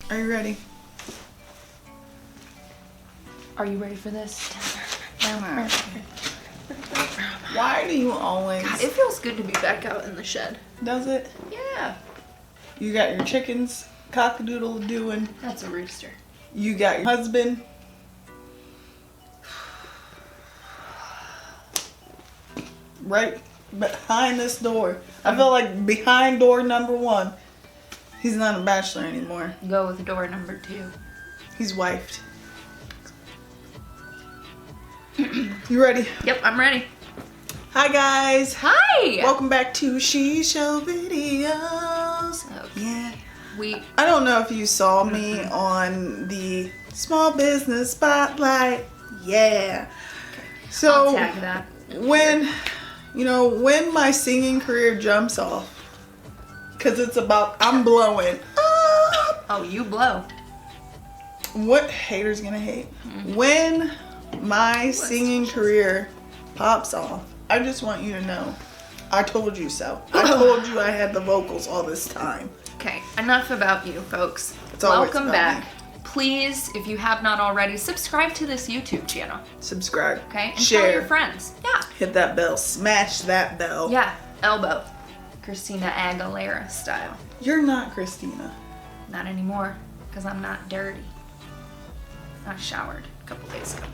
Are you ready? Are you ready for this? Why do you always... God, it feels good to be back out in the shed. Does it? Yeah. You got your chickens cock-a-doodle doing. That's a rooster. You got your husband. Right behind this door. I feel like behind door number 1. He's not a bachelor anymore. Go with door number 2. He's wifed. You ready? Yep, I'm ready. Hi guys. Hi. Welcome back to She Show Videos. Oh, Yeah. I don't know if you saw me on the Small Business Spotlight. Yeah. So I'll tag that. when my singing career jumps off, because it's about I'm blowing up. Oh, you blow. What haters gonna hate? When my singing career pops off, I just want you to know, I told you so. I told you I had the vocals all this time. Okay, enough about you, folks. It's always Welcome about back. Please, if you have not already, subscribe to this YouTube channel. Subscribe. Okay? And Share. tell your friends. Yeah. Hit that bell. Smash that bell. Yeah. Elbow. Christina Aguilera style. You're not Christina. Not anymore, because I'm not dirty. I showered a couple days ago.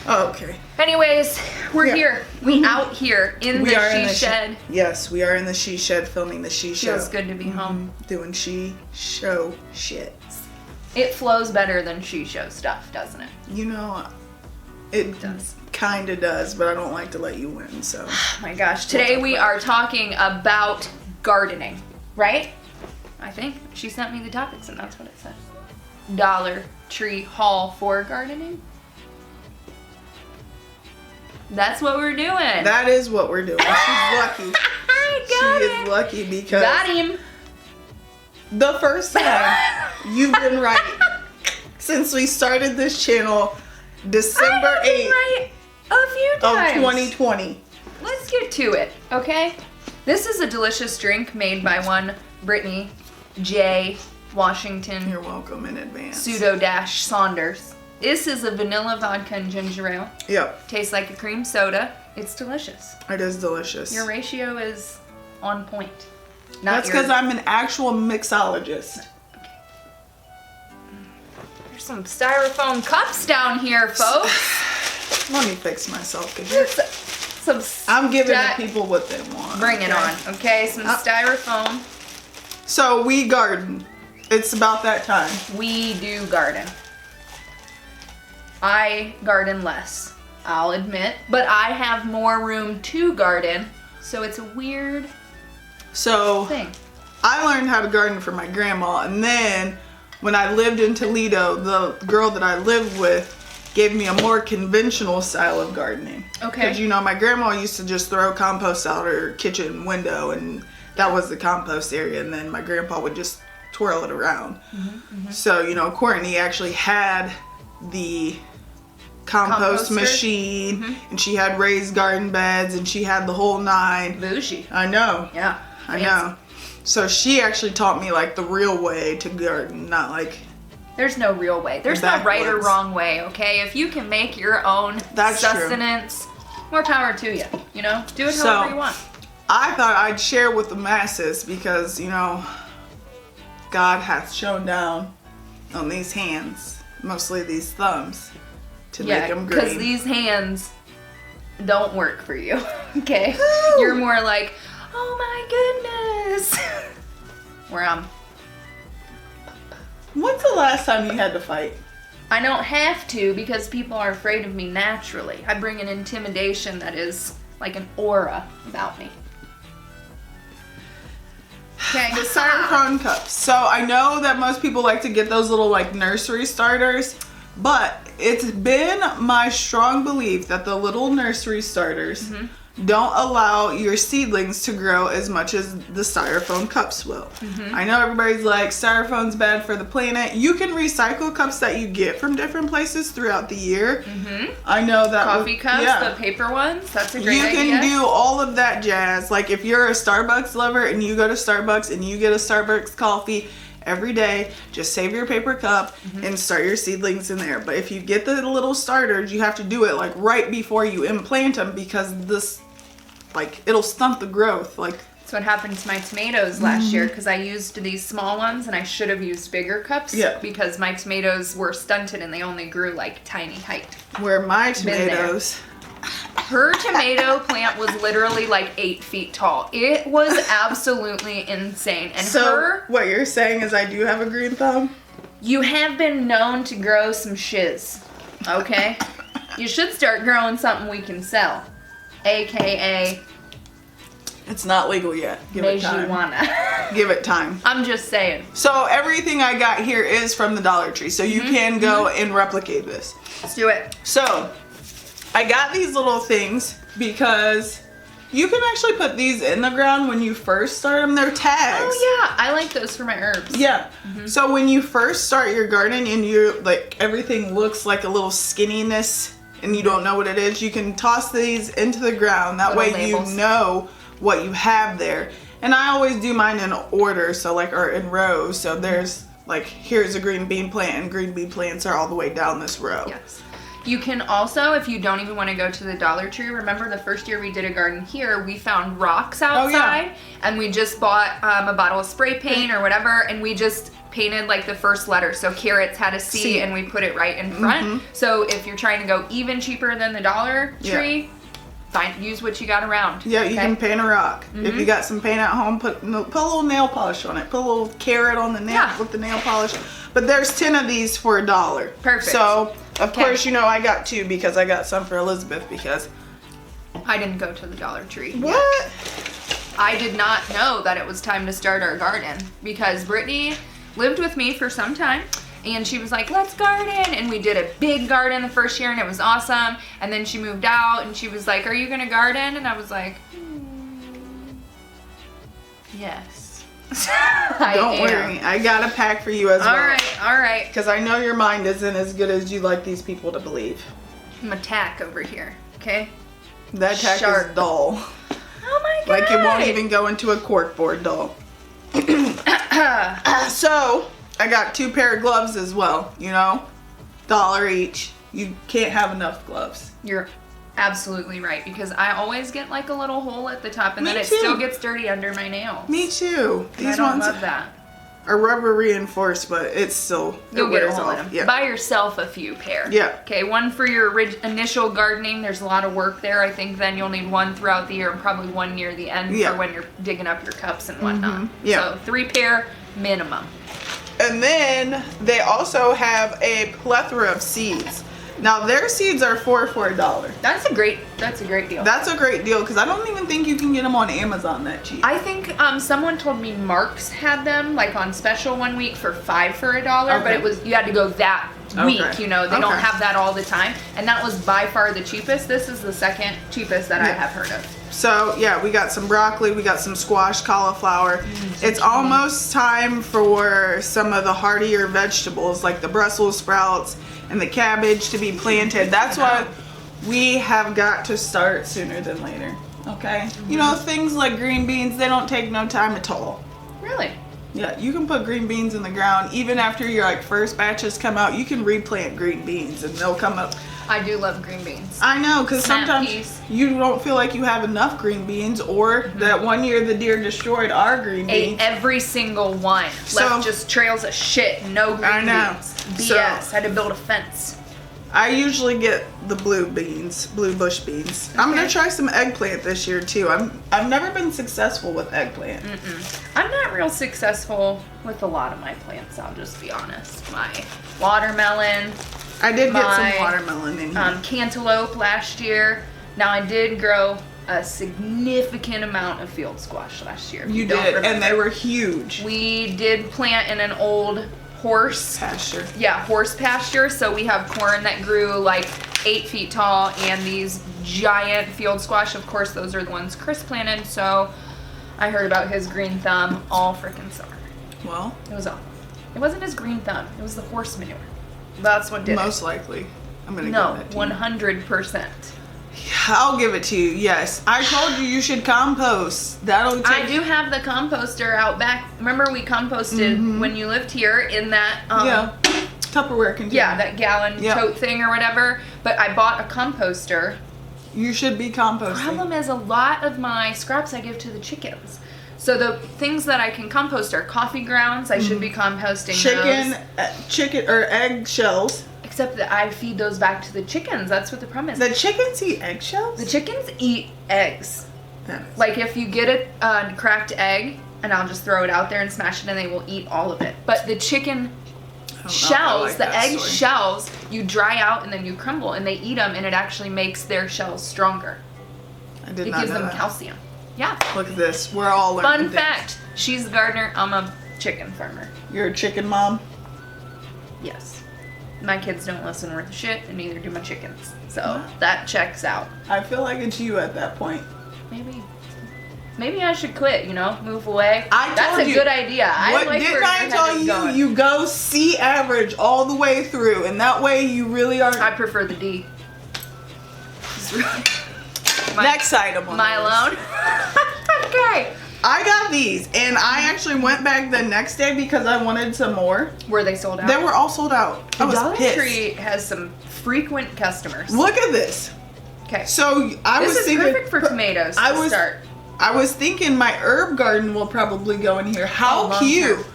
Oh, okay. Anyways, we're Yeah. here. We out here in the she shed. Yes, we are in the she shed filming the she show. Feels good to be home. Doing she show shit. It flows better than she show stuff, doesn't it? You know, it does. Kinda does, but I don't like to let you win, so. Oh my gosh. Today we are talking about gardening, right? I think. She sent me the topics and that's what it said. Dollar Tree haul for gardening. That's what we're doing. That is what we're doing. She's lucky. I She is lucky because got him. the first time you've been right since we started this channel December 8th Right a few times. of 2020. Let's get to it, okay? This is a delicious drink made by one Britany J. Washington You're welcome in advance. Saunders. This is a vanilla vodka and ginger ale. Yep, Tastes like a cream soda. It's delicious. it is delicious. Your ratio is on point. That's because I'm an actual mixologist. There's some styrofoam cups down here, folks. Let me fix myself because Some I'm giving the people what they want. Bring it on, okay? Some styrofoam. So we garden. It's about that time. We do garden. I garden less, I'll admit, but I have more room to garden, so it's a weird thing. I learned how to garden from my grandma, and then when I lived in Toledo, the girl that I lived with gave me a more conventional style of gardening. Okay. Because my grandma used to just throw compost out her kitchen window, and that was the compost area, and then my grandpa would just twirl it around. So, Courtney actually had the compost Composter? machine, and she had raised garden beds, and she had the whole 9. Bougie. I know. Yeah. I know. So she actually taught me like the real way to garden, not like... There's no real way. There's no right or wrong way, okay? If you can make your own sustenance, more power to you, Do it however you want. I thought I'd share with the masses because, God hath shown down on these hands, mostly these thumbs, to make them green. Because these hands don't work for you, okay? Woo! You're more like, oh my goodness. Where I'm... When's the last time you had to fight? I don't have to because people are afraid of me naturally. I bring an intimidation that is like an aura about me. Okay. The Cyberprone Cups. So I know that most people like to get those little like nursery starters, but it's been my strong belief that the little nursery starters don't allow your seedlings to grow as much as the styrofoam cups will. I know everybody's like, styrofoam's bad for the planet. You can recycle cups that you get from different places throughout the year. I know that coffee cups, the paper ones, that's a great idea. You can do all of that jazz. Like if you're a Starbucks lover and you go to Starbucks and you get a Starbucks coffee every day. Just save your paper cup and start your seedlings in there. But if you get the little starters, you have to do it like right before you implant them, because this, like, it'll stunt the growth. Like, that's what happened to my tomatoes last year, because I used these small ones and I should have used bigger cups because my tomatoes were stunted and they only grew like tiny height. Where my tomatoes, her tomato plant was literally like 8 feet tall. It was absolutely insane. And so what you're saying is I do have a green thumb? You have been known to grow some shiz, okay? You should start growing something we can sell, aka it's not legal yet. Give it time. marijuana. Give it time. I'm just saying. So everything I got here is from the Dollar Tree, so you can go and replicate this. Let's do it. So I got these little things because you can actually put these in the ground when you first start them. They're tags. Oh yeah, I like those for my herbs. Yeah. So when you first start your garden and you like everything looks like a little skinniness and you don't know what it is, you can toss these into the ground. That Little way labels. you know what you have there. And I always do mine in order, so like, or in rows. So there's like, here's a green bean plant, and green bean plants are all the way down this row. Yes. You can also, if you don't even want to go to the Dollar Tree, remember the first year we did a garden here, we found rocks outside, and we just bought a bottle of spray paint or whatever, and we just painted like the first letter. So carrots had a C, and we put it right in front. So if you're trying to go even cheaper than the Dollar Tree, use what you got around. Yeah, you can paint a rock. If you got some paint at home, put a little nail polish on it. Put a little carrot on the nail with the nail polish. But there's 10 of these for $1. Perfect. So, of course, you know I got 2 because I got some for Elizabeth because... I didn't go to the Dollar Tree. What? I did not know that it was time to start our garden because Britany lived with me for some time. And she was like, let's garden. And we did a big garden the first year and it was awesome. And then she moved out and she was like, are you gonna garden? And I was like, yes. Don't worry, I got a pack for you as well. All right. Because I know your mind isn't as good as you like these people to believe. I'm a tack over here, okay? That tack is dull. Oh my god. Like it won't even go into a corkboard dull. So, I got 2 pair of gloves as well, you know? $1 each. You can't have enough gloves. You're absolutely right because I always get like a little hole at the top and Me then it too. still gets dirty under my nails. Me too. And These I don't ones love that. are rubber reinforced, but it's still, You'll get a wears hole in off. them. Yeah. Buy yourself a few pair. Yeah. Okay, one for your initial gardening. There's a lot of work there. I think then you'll need one throughout the year and probably one near the end for when you're digging up your cups and whatnot. Yeah. So 3 pair minimum. And then they also have a plethora of seeds. Now their seeds are for $1. That's a great deal. That's a great deal because I don't even think you can get them on Amazon that cheap. I think someone told me Mark's had them like on special one week for $5 for $1, but it was you had to go that week. You know, they don't have that all the time, and that was by far the cheapest. This is the second cheapest that I have heard of. So yeah, we got some broccoli, we got some squash, cauliflower. It's almost time for some of the hardier vegetables like the Brussels sprouts and the cabbage to be planted. That's why we have got to start sooner than later. Okay? You know, things like green beans, they don't take no time at all. Really? Yeah, you can put green beans in the ground even after your like first batches come out. You can replant green beans and they'll come up. I do love green beans. I know, because Snap sometimes peas. you don't feel like you have enough green beans, or that one year the deer destroyed our green beans. Ate every single one. Left just trails of shit. No green beans. BS. Had to build a fence. I usually get the blue beans, blue bush beans. I'm gonna try some eggplant this year too. I've never been successful with eggplant. I'm not real successful with a lot of my plants, I'll just be honest. My watermelon. I did get some watermelon in here. Cantaloupe last year. Now I did grow a significant amount of field squash last year. You did, and they were huge. We did plant in an old horse pasture. Yeah, horse pasture. So we have corn that grew like 8 feet tall and these giant field squash. Of course, those are the ones Chris planted. So I heard about his green thumb all freaking summer. Well, it was awful. It wasn't his green thumb. It was the horse manure. That's what did most likely. I'm gonna no, give that to 100%. I'll give it to you. Yes, I told you should compost. That'll take. I do have the composter out back. Remember we composted when you lived here in that Tupperware container. Yeah, that gallon tote thing or whatever. But I bought a composter. You should be composting. Problem is, a lot of my scraps I give to the chickens. So the things that I can compost are coffee grounds. I should be composting chicken or egg shells. Except that I feed those back to the chickens. That's what the problem is. The chickens eat eggshells? The chickens eat eggs. Yeah. Like if you get a cracked egg, and I'll just throw it out there and smash it, and they will eat all of it. But the chicken shells, the egg shells, you dry out and then you crumble, and they eat them, and it actually makes their shells stronger. I did not know It gives them that. calcium. Yeah. Look at this. We're all learning Fun fact. She's the gardener. I'm a chicken farmer. You're a chicken mom? Yes. My kids don't listen worth a shit, and neither do my chickens. So that checks out. I feel like it's you at that point. Maybe I should quit, move away. That's a good idea. Didn't I tell you? You go C average all the way through, and that way you really are. I prefer the D. Next item. My loan. Okay. I got these, and I actually went back the next day because I wanted some more. Were they sold out? They were all sold out. The Dollar Tree has some frequent customers. Look at this. Okay. So this is perfect for tomatoes to start. I was thinking my herb garden will probably go in here. How cute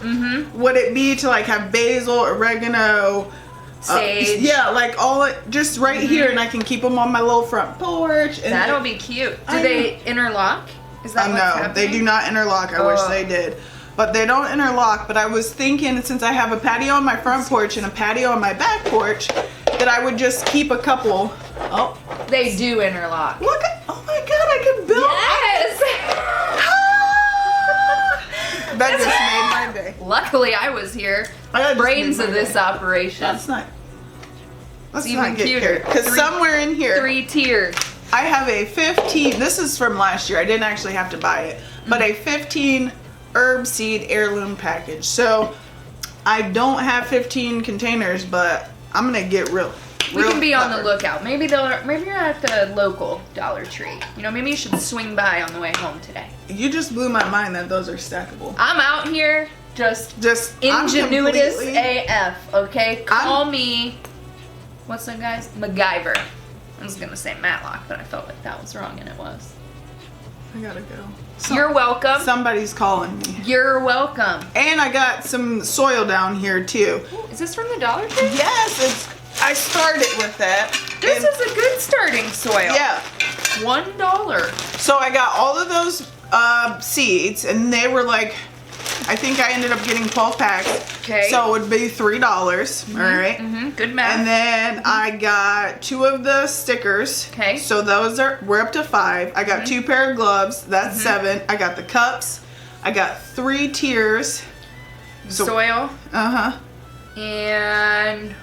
would it be to like have basil, oregano, sage? Like all just right here, and I can keep them on my little front porch. And that'll be cute. Do they interlock? Is that what's happening? They do not interlock. I wish they did. But they don't interlock. But I was thinking, since I have a patio on my front porch and a patio on my back porch, that I would just keep a couple. Oh. They do interlock. Look at, oh my God, I can build. Yes! That just made my day. Luckily, I was here. Brains of this operation. Let's not even get cuter. Because somewhere in here. 3 tiers. I have a 15, this is from last year, I didn't actually have to buy it, but a 15 herb seed heirloom package. So I don't have 15 containers, but I'm gonna get real We can be on the lookout. Maybe you're at the local Dollar Tree. Maybe you should swing by on the way home today. You just blew my mind that those are stackable. I'm out here just ingenuitous AF, okay? Call me, what's that guy's? MacGyver. I was gonna say Matlock, but I felt like that was wrong, and it was. I gotta go. You're welcome. Somebody's calling me. You're welcome. And I got some soil down here too. Ooh, is this from the Dollar Tree? Yes, I started with that. This is a good starting soil. Yeah. $1. So I got all of those seeds, and they were like, I think I ended up getting 12 packs. Okay. So it would be $3. All right. Good math. And then I got 2 of the stickers. Okay. So we're up to 5. I got 2 pair of gloves. That's 7. I got the cups. I got 3 tiers. Soil. And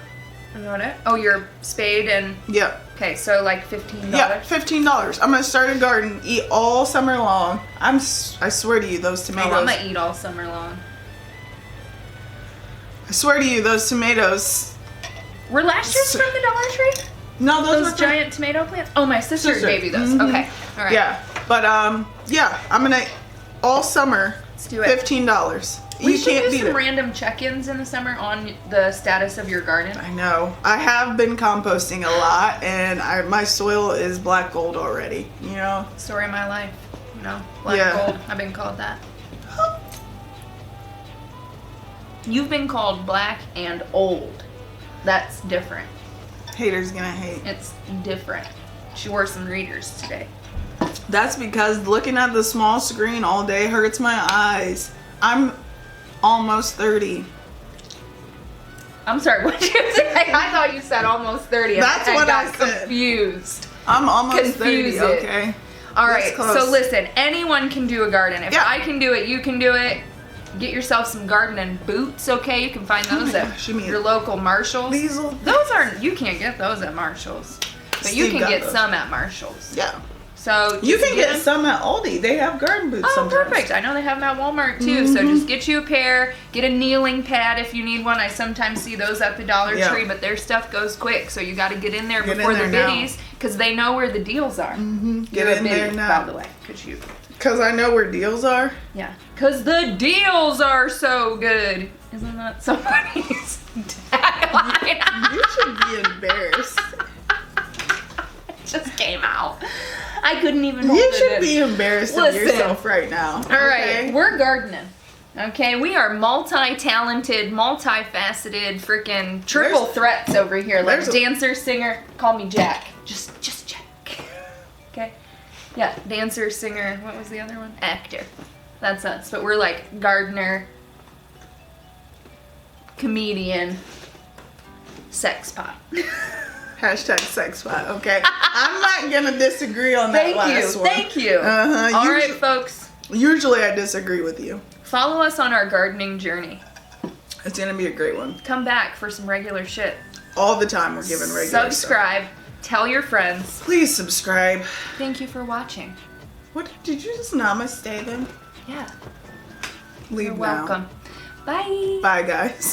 your spade and. Yep. Okay, so like $15. Yeah, $15. I'm gonna start a garden, eat all summer long. I swear to you, those tomatoes. I'm gonna eat all summer long. I swear to you, those tomatoes. Were last year's from the Dollar Tree? No, those giant tomato plants. Oh, my sister gave you those. Okay, all right. Yeah, but I'm gonna all summer. Let's do it. $15. We You should can't do beat some it. random check-ins in the summer on the status of your garden. I know. I have been composting a lot, and my soil is black gold already. Story of my life. Black gold. I've been called that. You've been called black and old. That's different. Haters gonna hate. It's different. She wore some readers today. That's because looking at the small screen all day hurts my eyes. I'm almost 30. I'm sorry, what did you say? I thought you said almost 30. That's what I said. Confused. I'm almost Confuse 30, it. okay? All right, so listen, anyone can do a garden. If Yeah. I can do it, you can do it. Get yourself some gardening boots, okay? You can find those at your local Marshalls. Those aren't, you can't get those at Marshalls. But you can get some at Marshalls. Yeah. So you can get some at Aldi. They have garden boots sometimes. Perfect. I know they have them at Walmart too. So just get you a pair. Get a kneeling pad if you need one. I sometimes see those at the Dollar Tree, but their stuff goes quick. So you got to get in there before the biddies because they know where the deals are. Get You're in a there biddy, now. by the way, Because I know where deals are. Yeah, because the deals are so good. Isn't that somebody's tagline? You should be embarrassed. It just came out. I couldn't even hold You it should in. be embarrassed of Listen. yourself right now. All right, we're gardening. Okay, we are multi-talented, multifaceted, freaking triple threats over here. Like dancer, singer, call me Jack. Just Jack. Okay? Yeah, dancer, singer, what was the other one? Actor. That's us. But we're like gardener, comedian, sexpot. Hashtag Sexpot, okay? I'm not gonna disagree on that last one. Thank you. All right, folks. Usually I disagree with you. Follow us on our gardening journey. It's gonna be a great one. Come back for some regular shit. All the time we're giving regular Subscribe. Tell your friends. stuff. Please subscribe. Thank you for watching. What, did you just namaste them? Yeah. Leave You're now. welcome. Bye. Bye, guys.